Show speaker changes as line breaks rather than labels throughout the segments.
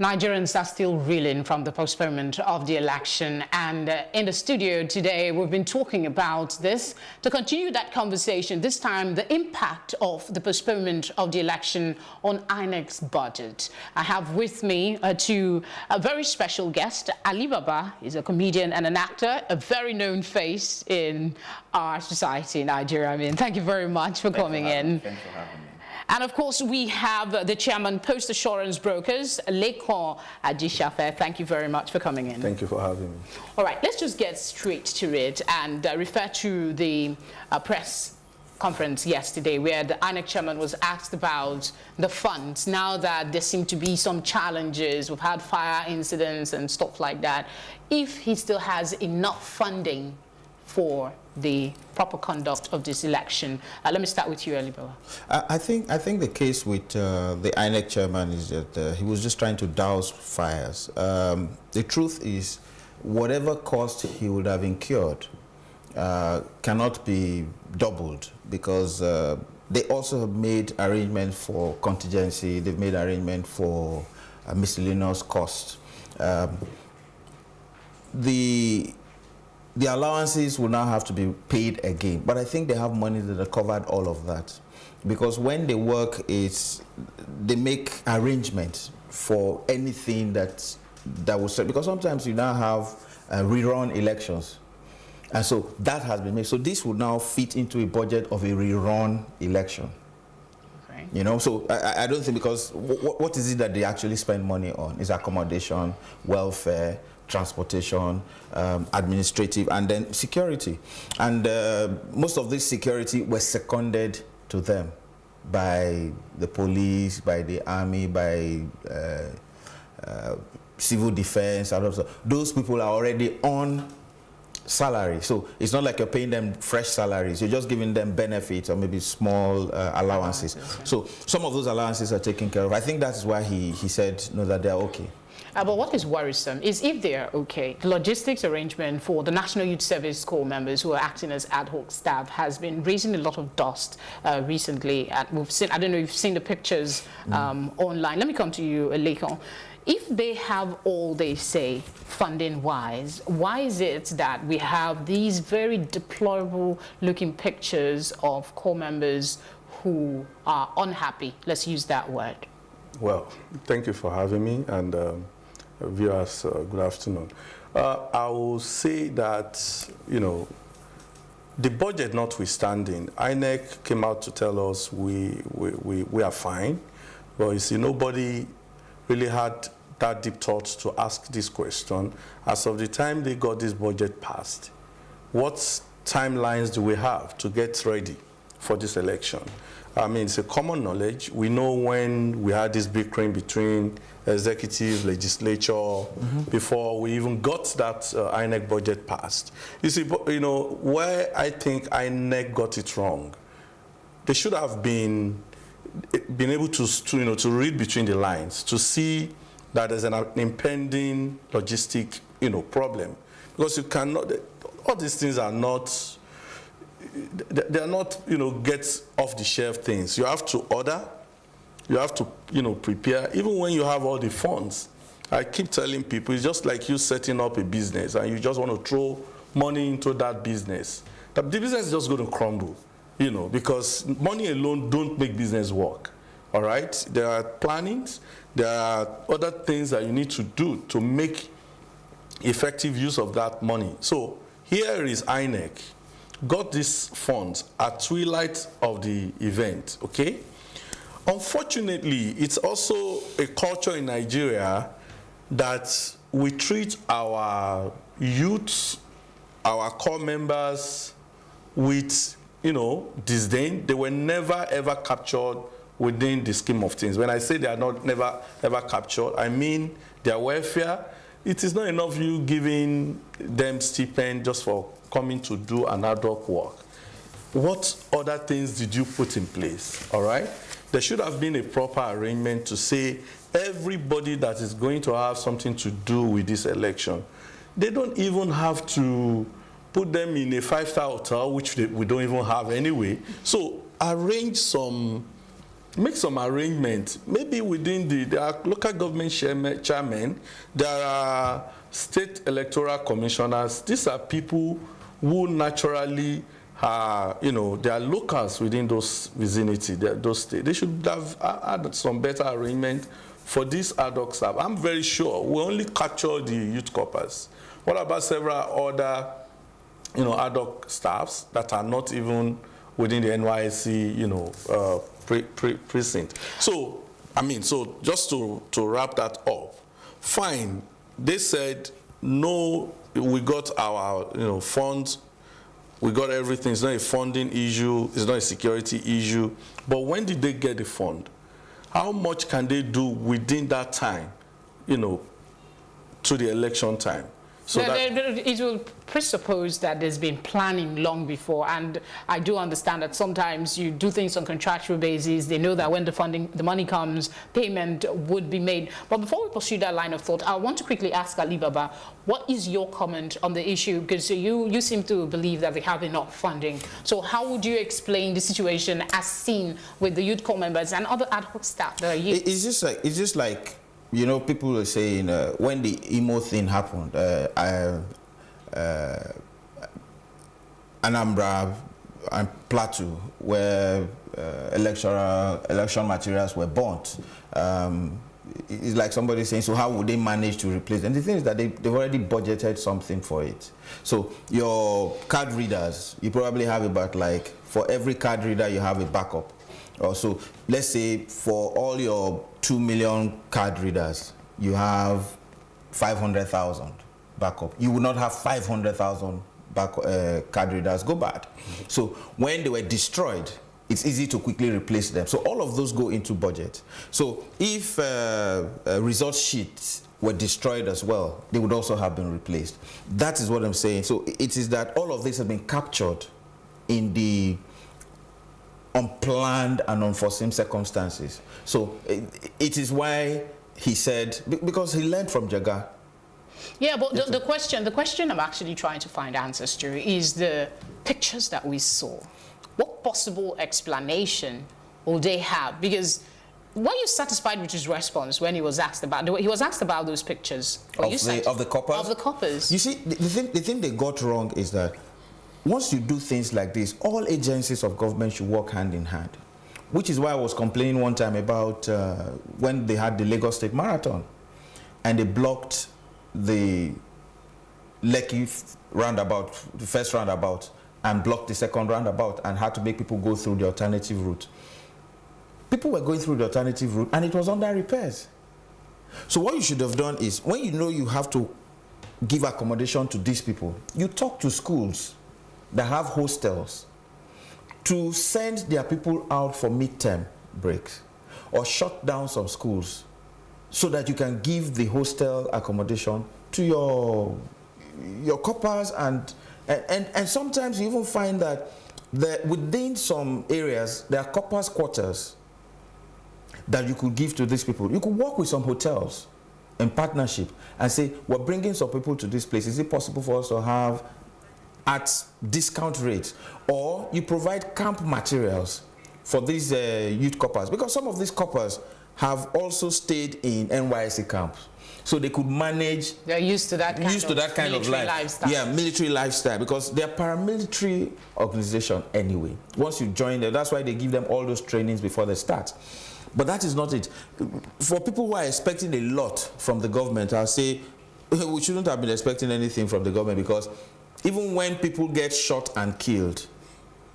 Nigerians are still reeling from the postponement of the election, and in the studio today we've been talking about this. To continue that conversation, this time the impact of the postponement of the election on INEC's budget. I have with me two very special guests. Ali Baba is a comedian and an actor, a very known face in our society in Nigeria. I mean, thank you very much for coming in.
Thanks for having me.
And of course, we have the chairman, Post Assurance Brokers, Electoral. Thank you very much for coming in.
Thank you for having me.
All right, let's just get straight to it and refer to the press conference yesterday where the INEC chairman was asked about the funds. Now that there seem to be some challenges, we've had fire incidents and stuff like that, if he still has enough funding for the proper conduct of this election. Let me start with you, Alibawa.
I think the case with the INEC chairman is that he was just trying to douse fires. The truth is, whatever cost he would have incurred cannot be doubled, because they also have made arrangement for contingency. They've made arrangement for miscellaneous costs. The allowances will now have to be paid again, but I think they have money that have covered all of that, because when they work, they make arrangements for anything that will serve, because sometimes you now have rerun elections, and so that has been made. So this would now fit into a budget of a rerun election.
Okay.
You know, so I don't think, because what is it that they actually spend money on? Is accommodation, welfare, transportation, administrative, and then security. And most of this security was seconded to them by the police, by the army, by civil defense. Those people are already on salary, so it's not like you're paying them fresh salaries. You're just giving them benefits or maybe small allowances. So some of those allowances are taken care of. I think that's why he said no, that they're okay.
But what is worrisome is if they're okay, the logistics arrangement for the National Youth Service Corps members who are acting as ad hoc staff has been raising a lot of dust recently. And we've seen, I don't know if you've seen the pictures online. Let me come to you, Lekon. If they have all they say funding-wise, why is it that we have these very deplorable looking pictures of corps members who are unhappy? Let's use that word.
Well, thank you for having me, and viewers, good afternoon. I will say that, you know, the budget notwithstanding, INEC came out to tell us we are fine. Well, you see, nobody really had that deep thought to ask this question. As of the time they got this budget passed, what timelines do we have to get ready for this election? I mean, it's a common knowledge. We know when we had this bickering between executive, legislature, before we even got that INEC budget passed. You see, you know, where I think INEC got it wrong, they should have been able to read between the lines, to see that there's an impending logistic, problem. Because you cannot, all these things are not, they are not, get off the shelf things. You have to order, you have to, prepare, even when you have all the funds. I keep telling people, it's just like you setting up a business and you just want to throw money into that business. The business is just going to crumble, because money alone don't make business work, all right? There are plannings, there are other things that you need to do to make effective use of that money. So here is INEC, got these funds at twilight of the event, okay? Unfortunately, it's also a culture in Nigeria that we treat our youth, our core members with, disdain. They were never ever captured within the scheme of things. When I say they are not never ever captured, I mean their welfare. It is not enough you giving them stipend just for coming to do an ad hoc work. What other things did you put in place, all right? There should have been a proper arrangement to say everybody that is going to have something to do with this election, they don't even have to put them in a 5-star hotel, which we don't even have anyway. So arrange some make some arrangement. Maybe within there are local government chairmen, there are state electoral commissioners. These are people who naturally are, you know, they are locals within those vicinity, those states. They should have had some better arrangement for this ad hoc staff. I'm very sure we only capture the youth corpers. What about several other, you know, ad hoc staffs that are not even within the NYSC, you know, precinct? So, I mean, so just to wrap that up, fine. They said no. We got our, you know, funds. We got everything. It's not a funding issue. It's not a security issue. But when did they get the fund? How much can they do within that time, you know, to the election time? So
it will presuppose that there's been planning long before, and I do understand that sometimes you do things on contractual basis. They know that when the money comes, payment would be made. But before we pursue that line of thought, I want to quickly ask Ali Baba, what is your comment on the issue? Because you seem to believe that they have enough funding. So how would you explain the situation as seen with the youth corps members and other ad hoc staff that are youth?
It's just like, you know, people are saying when the emo thing happened, Anambra and Plateau, where election materials were burnt. It's like somebody saying, so how would they manage to replace them? The thing is that they've already budgeted something for it. So your card readers, you probably have about, like, for every card reader you have a backup. So let's say for all your 2 million card readers, you have 500,000 backup. You will not have 500,000 card readers go bad. So when they were destroyed, it's easy to quickly replace them. So all of those go into budget. So if result sheets were destroyed as well, they would also have been replaced. That is what I'm saying. So it is that all of this has been captured in the unplanned and unforeseen circumstances. So it is why he said, because he learned from Jaga.
Yeah, but the question I'm actually trying to find answers to is the pictures that we saw. What possible explanation will they have? Because were you satisfied with his response when he was asked about those pictures?
Of the coppers?
Of the coppers.
You see, the thing they got wrong is that once you do things like this, all agencies of government should work hand in hand. Which is why I was complaining one time about when they had the Lagos State Marathon and they blocked the Lekki roundabout, the first roundabout, and blocked the second roundabout and had to make people go through the alternative route. People were going through the alternative route and it was under repairs. So what you should have done is, when you know you have to give accommodation to these people, you talk to schools that have hostels to send their people out for midterm breaks or shut down some schools so that you can give the hostel accommodation to your coppers, and sometimes you even find that within some areas there are coppers quarters that you could give to these people. You could work with some hotels in partnership and say, we're bringing some people to this place. Is it possible for us to have at discount rates? Or you provide camp materials for these youth corpers, because some of these corpers have also stayed in NYSC camps, so they could manage. They're used to that kind of lifestyle. Yeah, military lifestyle, because they're paramilitary organization anyway. Once you join them, that's why they give them all those trainings before they start. But that is not it. For people who are expecting a lot from the government, I'll say we shouldn't have been expecting anything from the government, because even when people get shot and killed,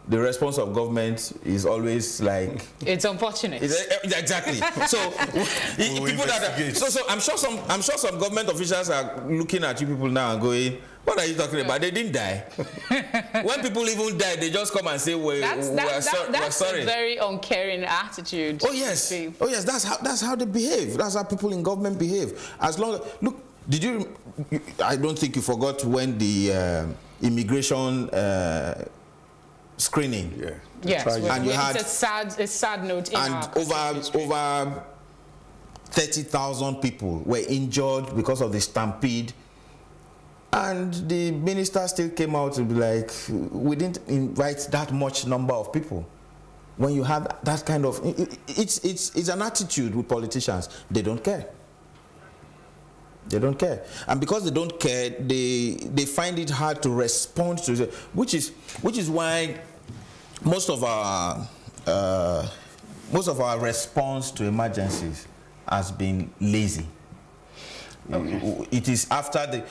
the response of government is always like,
it's unfortunate.
Exactly. So people I'm sure some government officials are looking at you people now and going, what are you talking about? They didn't die. When people even die, they just come and say, we're sorry.
That's a very uncaring attitude.
Oh yes. Oh yes. That's how they behave. That's how people in government behave. As long as, look, I don't think you forgot when the immigration screening.
Yeah. Yes.
And you had
a sad note.
And over 30,000 people were injured because of the stampede. And the minister still came out to be like, we didn't invite that much number of people. when you have that kind of, it's an attitude with politicians. They don't care. They don't care, and because they don't care, they find it hard to respond to it, which is why most of our response to emergencies has been lazy. Okay. It is after the.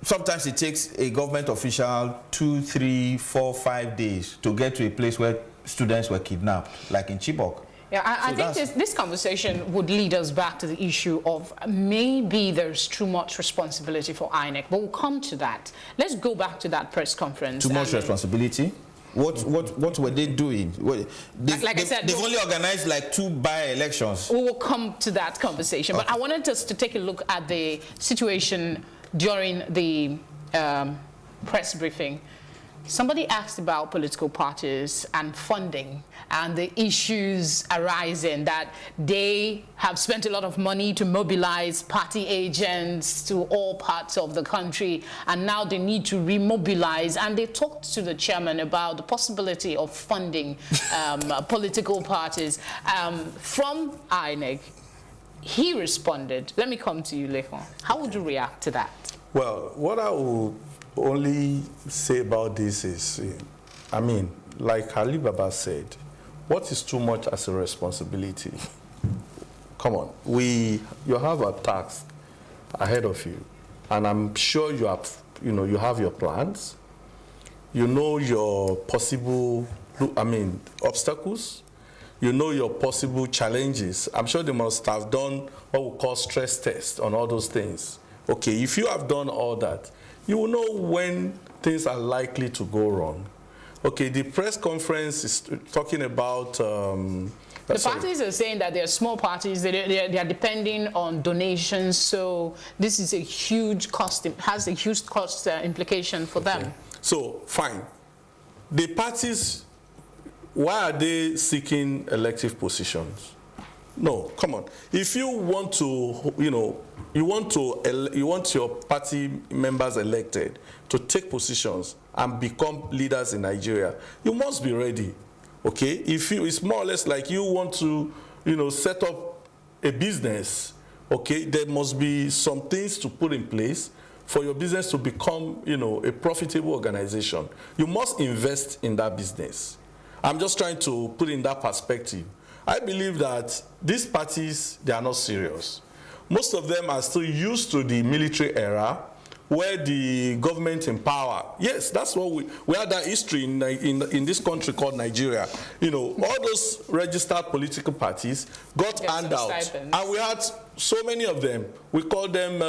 Sometimes it takes a government official 2, 3, 4, 5 days to get to a place where students were kidnapped, like in Chibok.
Yeah, I think this conversation would lead us back to the issue of maybe there's too much responsibility for INEC, but we'll come to that. Let's go back to that press conference.
Too much responsibility? What were they doing?
Like I said,
they've only organized like 2 by-elections.
We will come to that conversation, okay. But I wanted us to take a look at the situation during the press briefing. Somebody asked about political parties and funding and the issues arising that they have spent a lot of money to mobilize party agents to all parts of the country, and now they need to remobilize. And they talked to the chairman about the possibility of funding political parties from INEC. He responded. Let me come to you, Lekon. How would you react to that?
Well, what I would only say about this is, I mean, like Ali Baba said, what is too much as a responsibility? Come on, you have a task ahead of you, and I'm sure you have your plans. You know your possible, obstacles. You know your possible challenges. I'm sure they must have done what we call stress tests on all those things. Okay, if you have done all that, you will know when things are likely to go wrong. Okay, the press conference is talking about...
the parties are saying that they're small parties, they are depending on donations, so this is a huge cost, it has a huge cost implication for them.
So, fine. The parties, why are they seeking elective positions? No, come on. If you want to, you want your party members elected to take positions and become leaders in Nigeria, you must be ready. Okay? It's more or less like you want to, set up a business. Okay? There must be some things to put in place for your business to become, a profitable organization. You must invest in that business. I'm just trying to put in that perspective. I believe that these parties, they are not serious. Most of them are still used to the military era where the government in power, yes, that's what we had that history in this country called Nigeria. All those registered political parties got handouts, and we had so many of them. We call them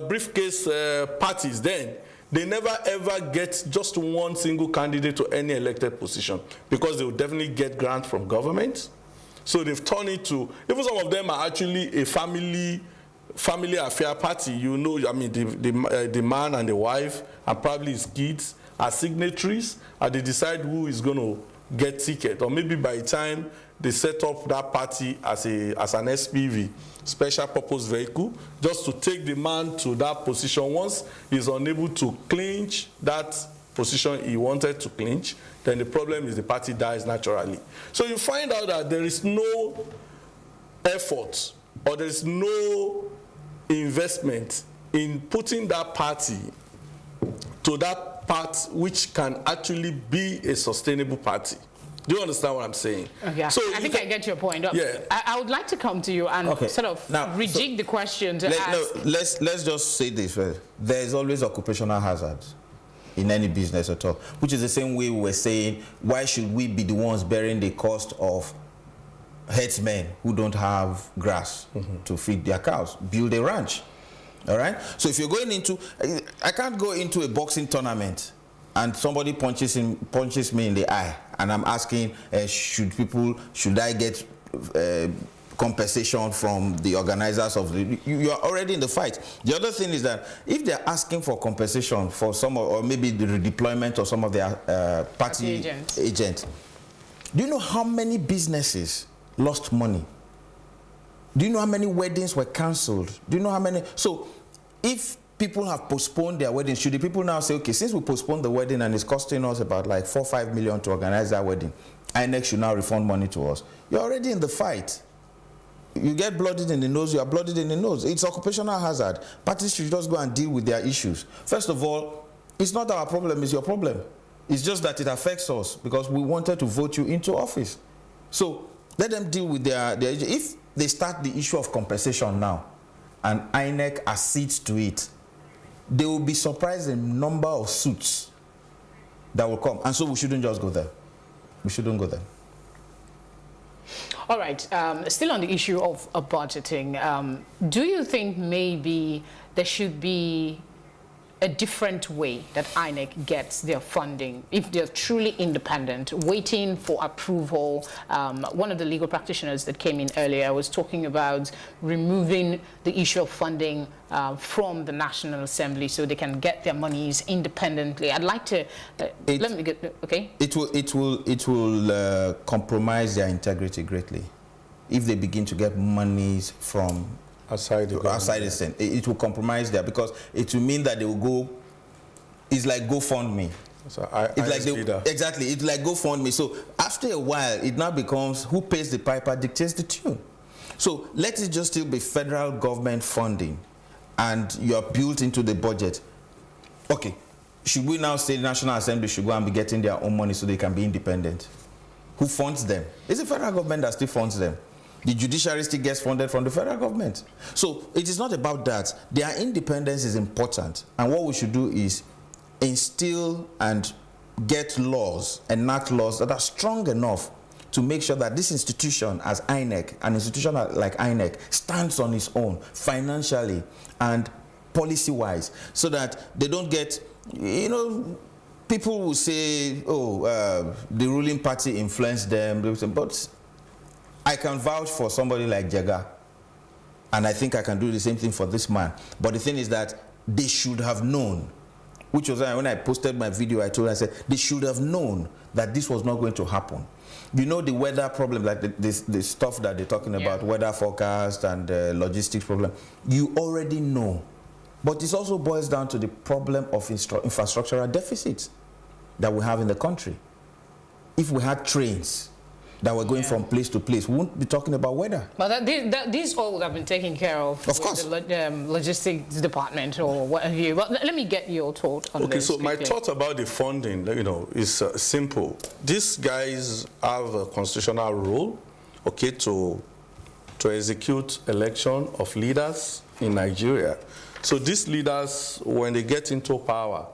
briefcase parties then. They never ever get just one single candidate to any elected position because they will definitely get grants from government. So they've turned it to, even some of them are actually a family affair party. The man and the wife and probably his kids are signatories, and they decide who is going to get ticket. Or maybe by the time they set up that party as an SPV, special purpose vehicle, just to take the man to that position. Once he's unable to clinch that position he wanted to clinch, then the problem is the party dies naturally. So you find out that there is no effort or there is no investment in putting that party to that part which can actually be a sustainable party. Do you understand what I'm saying?
Yeah. So I think I get your point.
Yeah.
I would like to come to you and sort of rejig the question to ask.
Let's just say this. There is always occupational hazards in any business at all, which is the same way we were saying, why should we be the ones bearing the cost of herdsmen who don't have grass to feed their cows? Build a ranch. All right? So if you're going into, I can't go into a boxing tournament and somebody punches me in the eye, and I'm asking, should I get compensation from the organizers of the? You are already in the fight. The other thing is that if they're asking for compensation for some, or maybe the redeployment of some of their party agents, do you know how many businesses lost money? Do you know how many weddings were cancelled? Do you know how many? So if people have postponed their weddings, should the people now say, okay, since we postponed the wedding and it's costing us about like 4-5 million to organize that wedding, INEC should now refund money to us? You're already in the fight. You get blooded in the nose, you are blooded in the nose. It's occupational hazard. Parties should just go and deal with their issues. First of all, it's not our problem, it's your problem. It's just that it affects us because we wanted to vote you into office. So let them deal with their issue. If they start the issue of compensation now and INEC accedes to it, they will be surprised in the number of suits that will come. And so we shouldn't just go there. We shouldn't go there.
All right. Still on the issue of budgeting, do you think maybe there should be a different way that INEC gets their funding if they're truly independent, waiting for approval? One of the legal practitioners that came in earlier was talking about removing the issue of funding from the National Assembly so they can get their monies independently. I'd like to let me get okay. It
will compromise their integrity greatly if they begin to get monies from outside the Senate. It will compromise there because it will mean that they will go. It's like GoFundMe. So exactly. It's like GoFundMe. So after a while, it now becomes who pays the piper dictates the tune. So let it just still be federal government funding, and you are built into the budget. Okay, should we now say the National Assembly should go and be getting their own money so they can be independent? Who funds them? It's the federal government that still funds them. The judiciary still gets funded from the federal government. So it is not about that. Their independence is important. And what we should do is instill and get laws, enact laws that are strong enough to make sure that this institution as INEC, an institution like INEC, stands on its own financially and policy-wise so that they don't get, people will say, oh, the ruling party influenced them, but I can vouch for somebody like Jega, and I think I can do the same thing for this man. But the thing is that they should have known, which was when I posted my video, I said, they should have known that this was not going to happen. You know, the weather problem, like the stuff that they're talking about, weather forecast and logistics problem, you already know. But this also boils down to the problem of infrastructural deficits that we have in the country. If we had trains that were going from place to place, we won't be talking about weather. But
these all would have been taken care of
course.
The logistics department or what have you. But let me get your thought on this.
Okay, so my thought about the funding, is simple. These guys have a constitutional role, to execute election of leaders in Nigeria. So these leaders, when they get into power,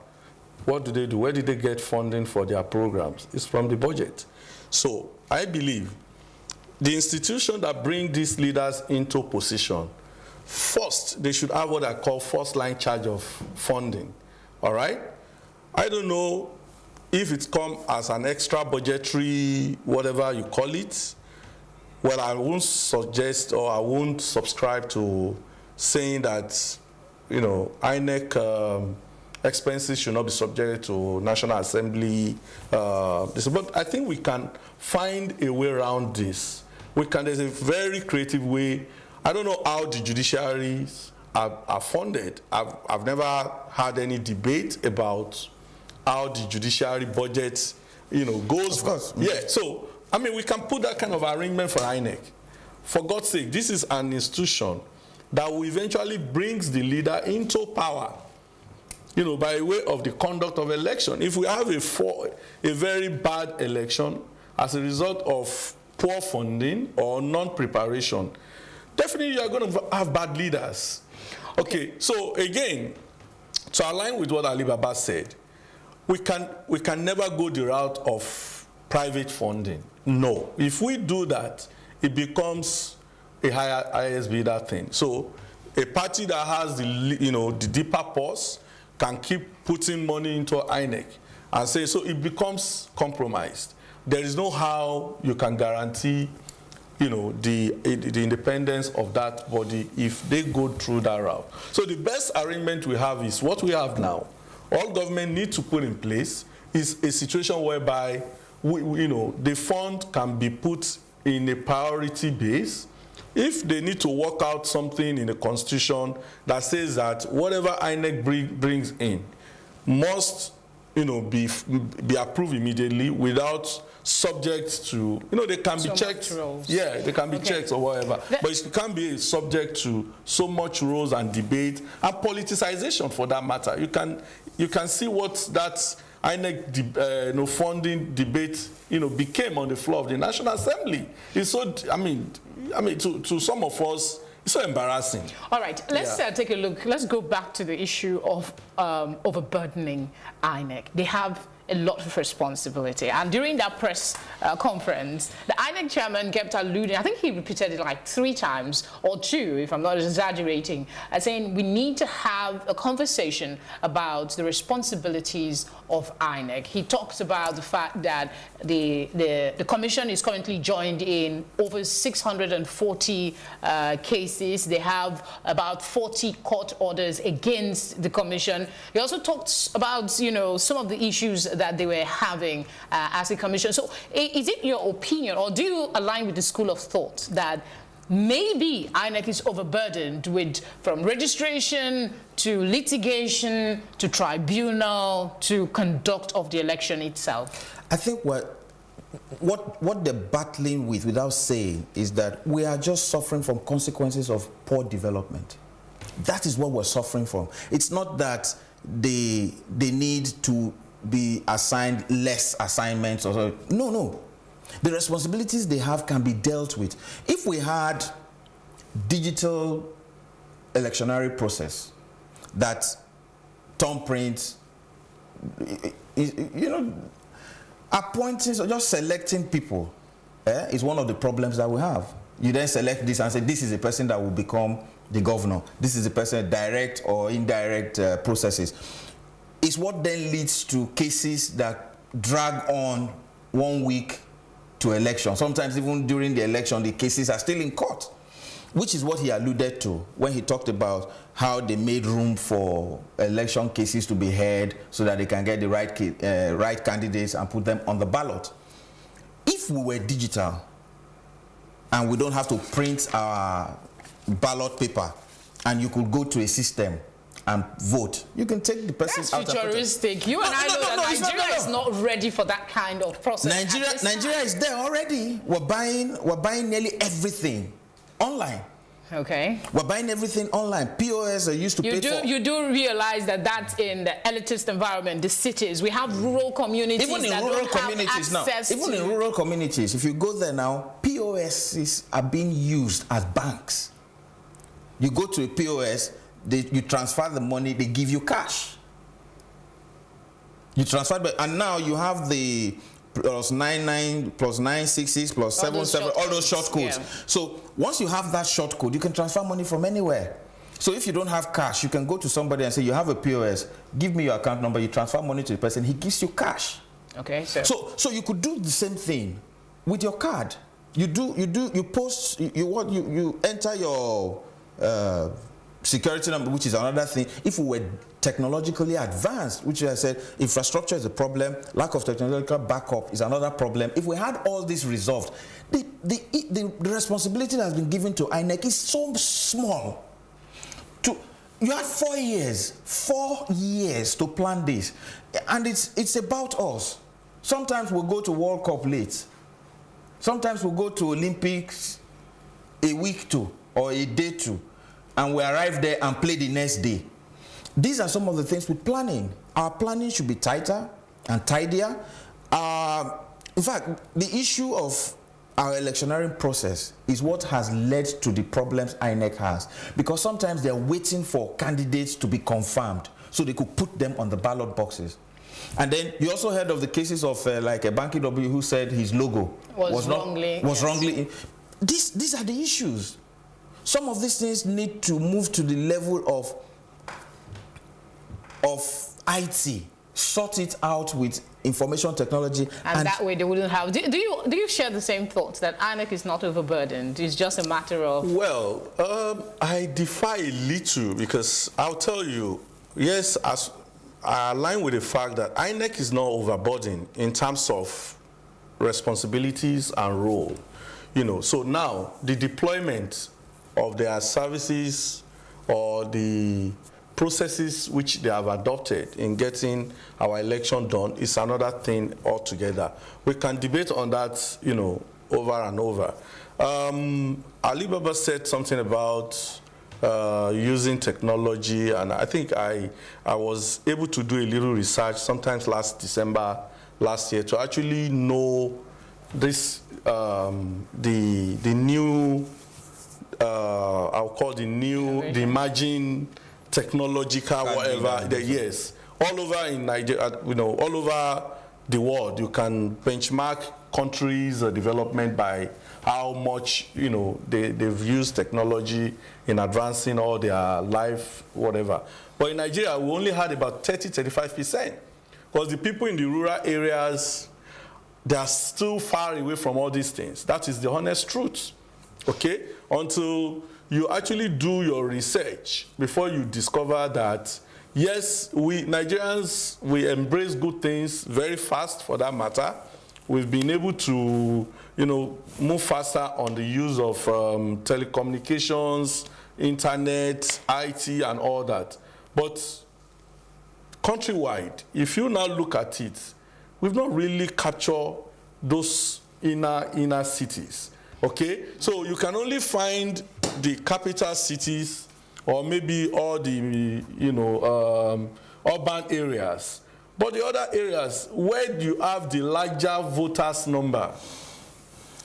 what do they do? Where did they get funding for their programs? It's from the budget. So I believe the institution that bring these leaders into position, first, they should have what I call first line charge of funding, all right? I don't know if it comes as an extra budgetary, whatever you call it. Well, I won't suggest or I won't subscribe to saying that, INEC expenses should not be subject to National Assembly. But I think we can find a way around this. There's a very creative way. I don't know how the judiciaries are funded. I've never had any debate about how the judiciary budget, goes.
Of course.
Yeah, so, we can put that kind of arrangement for INEC. For God's sake, this is an institution that will eventually brings the leader into power, by way of the conduct of election. If we have a very bad election as a result of poor funding or non-preparation, definitely you are going to have bad leaders. Okay, so again, to align with what Ali Baba said, we can never go the route of private funding. No. If we do that, it becomes a highest bidder thing. So a party that has the deeper purse can keep putting money into INEC and say, so it becomes compromised. There is no how you can guarantee, the independence of that body if they go through that route. So the best arrangement we have is what we have now. All government need to put in place is a situation whereby, the fund can be put in a priority base if they need to work out something in the constitution that says that whatever INEC brings in must, be approved immediately without subject to, they can be checked. Yeah, they can be checked or whatever. But it can't be subject to so much rules and debate and politicization for that matter. You can see what that INEC funding debate became on the floor of the National Assembly. It's so, to some of us, it's so embarrassing.
All right, let's take a look. Let's go back to the issue of overburdening INEC. They have a lot of responsibility. And during that press conference, the INEC chairman kept alluding, I think he repeated it like 3 times or 2, if I'm not exaggerating, saying we need to have a conversation about the responsibilities of INEC. He talks about the fact that the commission is currently joined in over 640 cases. They have about 40 court orders against the commission. He also talks about, some of the issues that they were having as a commission. So is it your opinion, or do you align with the school of thought that maybe INEC is overburdened with, from registration to litigation to tribunal to conduct of the election itself?
I think what they're battling with, without saying, is that we are just suffering from consequences of poor development. That is what we're suffering from. It's not that they need to be assigned less assignments or so. No. The responsibilities they have can be dealt with. If we had digital electionary process that thumbprints, appointing or just selecting people is one of the problems that we have. You then select this and say, this is a person that will become the governor. This is a person, direct or indirect processes. It's what then leads to cases that drag on 1 week to election. Sometimes even during the election, the cases are still in court, which is what he alluded to when he talked about how they made room for election cases to be heard so that they can get the right candidates and put them on the ballot. If we were digital and we don't have to print our ballot paper and you could go to a system and vote, you can take the person out.
That's futuristic. You and I know that Nigeria is not ready for that kind of process.
Nigeria is there already. We're buying nearly everything online.
Okay.
We're buying everything online. POS are used to pay for.
You do realize that that's in the elitist environment, the cities. We have rural communities.
Even in rural communities now. Even in rural communities, if you go there now, POSs are being used as banks. You go to a POS, you transfer the money, they give you cash. You transfer, and now you have the +99, +966, +77, all those short codes. Yeah. So once you have that short code, you can transfer money from anywhere. So if you don't have cash, you can go to somebody and say, you have a POS, give me your account number, you transfer money to the person, he gives you cash.
Okay.
So you could do the same thing with your card. You enter your security number, which is another thing. If we were technologically advanced, which I said, infrastructure is a problem, lack of technological backup is another problem. If we had all this resolved, the responsibility that has been given to INEC is so small. You have 4 years to plan this, and it's about us. Sometimes we'll go to World Cup late. Sometimes we'll go to Olympics a week to or a day to, and we arrive there and play the next day. These are some of the things with planning. Our planning should be tighter and tidier. In fact, the issue of our electioneering process is what has led to the problems INEC has. Because sometimes they're waiting for candidates to be confirmed so they could put them on the ballot boxes. And then you also heard of the cases of like a Banky W who said his logo was wrongly. These are the issues. Some of these things need to move to the level of IT, sort it out with information technology,
and that way they wouldn't have. Do you share the same thoughts that INEC is not overburdened? It's just a matter of.
Well, I defy a little, because I'll tell you, yes, as I align with the fact that INEC is not overburdened in terms of responsibilities and role. you know, so now the deployment of their services or the processes which they have adopted in getting our election done is another thing altogether. We can debate on that, you know, over and over. Ali Baba said something about using technology, and I think I was able to do a little research sometimes last December last year to actually know this the new I'll call the new the emerging technological whatever yes, all over in Nigeria, you know, all over the world you can benchmark countries' development by how much, you know, they've used technology in advancing all their life, whatever. But in Nigeria, we only had about 30-35%, because the people in the rural areas, they are still far away from all these things. That is the honest truth, okay? Until you actually do your research before you discover that, yes, we Nigerians, we embrace good things very fast for that matter. We've been able to, you know, move faster on the use of telecommunications, internet, IT, and all that. But countrywide, if you now look at it, we've not really captured those inner cities, okay? So you can only find the capital cities or maybe all the, you know, urban areas. But the other areas where you have the larger voters number,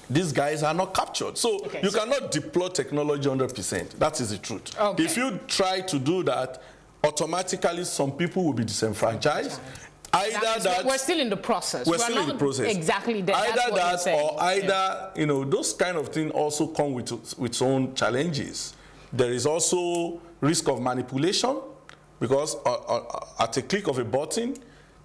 these guys are not captured. So you cannot deploy technology 100%. That is the truth. Okay. If you try to do that, automatically some people will be disenfranchized. Either that
we're still in the process.
We're still in the process.
Exactly.
Either that or either, you know, those kind of things also come with its own challenges. There is also risk of manipulation, because at a click of a button,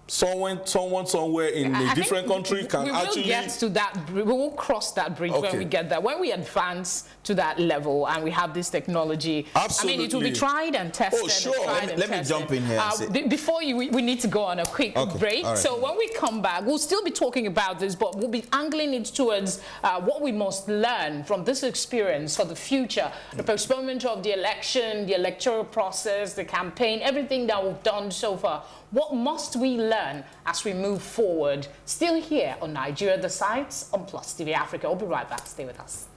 someone somewhere in a different country can actually...
get to that, we will cross that bridge when we get there. When we advance to that level and we have this technology,
absolutely.
I mean, it will be tried and tested.
Oh, sure. Let me jump in here.
Before we need to go on a quick break. Right. So when we come back, we'll still be talking about this, but we'll be angling it towards what we must learn from this experience for the future. The postponement of the election, the electoral process, the campaign, everything that we've done so far. What must we learn as we move forward? Still here on Nigeria Decides on Plus TV Africa. We'll be right back. Stay with us.